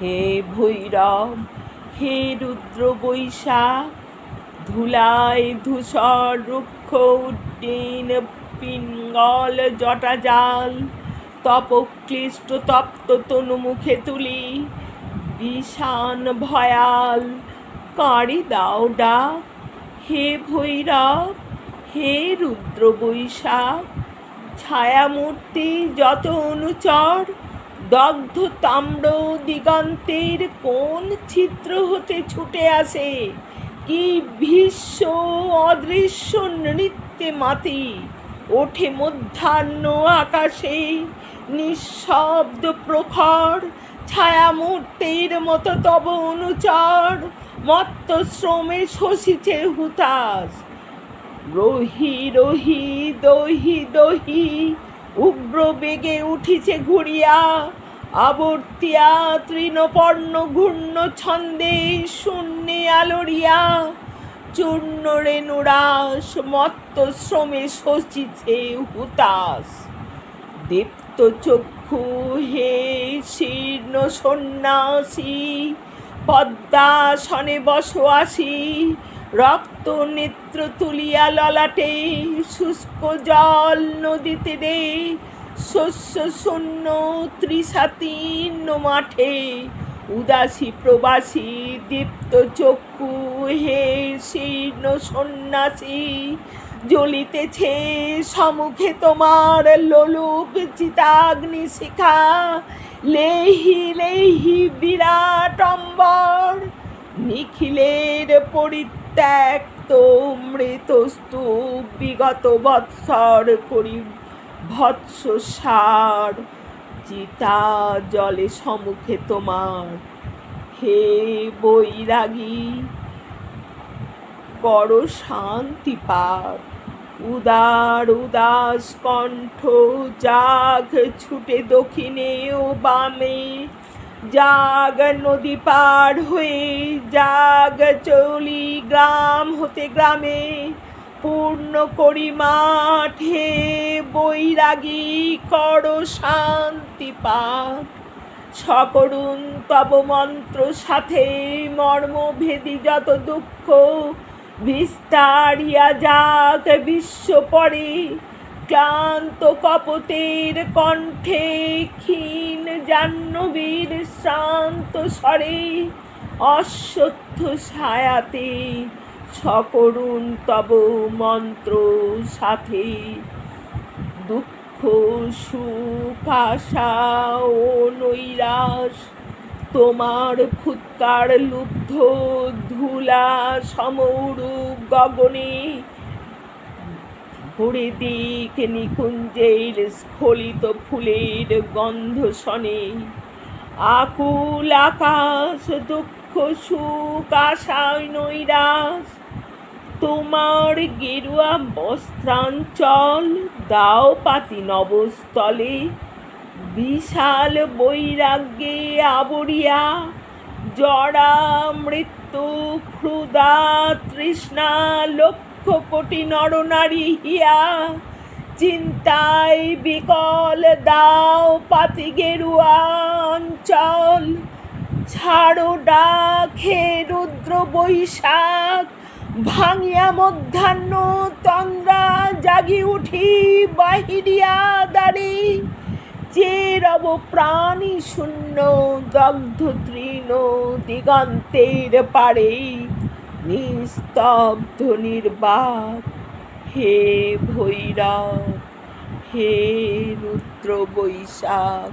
হে ভৈরব, হে রুদ্র বৈশাখ, ধুলায় ধূসর রুক্ষ উড্ডীন পিঙ্গল জটাজাল, তপক্লিষ্ট তপ্ত তনু মুখে তুলি বিষান ভয়াল, কাঁড়ি দাও ডাক। হে ভৈরব, হে রুদ্র বৈশাখ, ছায়ামূর্তি যত অনুচর, দগ্ধ তাম্র দিগন্তের কোন ছিদ্র হতে ছুটে আসে, কি ভীষ্ম অদৃশ্য নৃত্যে মাতি ওঠে মধ্যাহ্ন আকাশে, নিঃশব্দ প্রখর ছায়ামূর্তির মতো তব অনুচর, মত্ত শ্রমে শোষিছে হুতাশ। রহি রহি দহি দহি উগ্র বেগে উঠিছে ঘুরিয়া, আবর্তিয়া তৃণপর্ণ ঘূর্ণ ছন্দে শূন্যে আলোড়িয়া, চূর্ণ রেণুরাস মত্ত শ্রমে শোষিছে হুতাশ। দীপ্ত চক্ষু হে শীর্ণ সন্ন্যাসী, পদ্মাসনে বসো আসি, রক্ত নেত্র তুলিয়া ললাটে, শুষ্ক জল নদীতে রে, শস্য শূন্য ত্রিশাতীর্ণ মাঠে, উদাসী প্রবাসী দীপ্ত চক্ষু হে শীর্ণ সন্ন্যাসী, জ্বলিতেছে সম্মুখে তোমার লোলুপ চিতাগ্নি শিখা, লেহি লেহি বিরাট অম্বর, নিখিলের পরিত্যক্ত মৃত স্তূপ, বিগত বৎসর করি ভৎসসার, চিতা জলে সম্মুখে তোমার। হে বৈরাগী, করো শান্তি পাঠ, উদার উদাস কণ্ঠ জাগ ছুটে দক্ষিণে ও বামে, জাগ নদী পার হয়ে, জাগ চলি গ্রাম হতে গ্রামে, পূর্ণ করি মাঠ। হে বৈরাগী, করো শান্তি পাঠ, সকরুণ তব মন্ত্র সাথে, মর্মভেদী যত দুঃখ বিস্তারিয়া যাক বিশ্ব পরে, ক্লান্ত কপতের কণ্ঠে ক্ষীণ জাহ্নবীর শ্রান্ত স্বরে, অশ্বত্থ ছায়াতে সকরুণ তব মন্ত্র সাথে, দুঃখ সুখ আশা ও নৈরাশ তোমার ফুৎকার লুব্ধ ধুলা সমরূপ গগনে, ভরে দিক নিকুঞ্জের স্খলিত ফুলের গন্ধ শনে, আকুল আকাশ দুঃখ সুখ আশায় নৈরাশ, তোমার গেরুয়া বস্ত্রাঞ্চল দাও পাতি নবস্থলে, বিশাল বৈরাগ্যে আবরিয়া, জরা মৃত্যু ক্ষুধা তৃষ্ণা লক্ষ কোটি নরনারী হিয়া, চিন্তায় বিকল দাও পাতি গেরুয়া অঞ্চল, ছাড়ো ডাক হে রুদ্র বৈশাখ, ভাঙিয়া মধ্যাহ্ন তন্দ্রা জাগি উঠি বাহিরিয়া দ্বারে, যে রব প্রাণী শূন্য দগ্ধ তৃণ দিগন্তের পারে, নিস্তব্ধ নির্বাক। হে ভৈরব, হে রুদ্র বৈশাখ।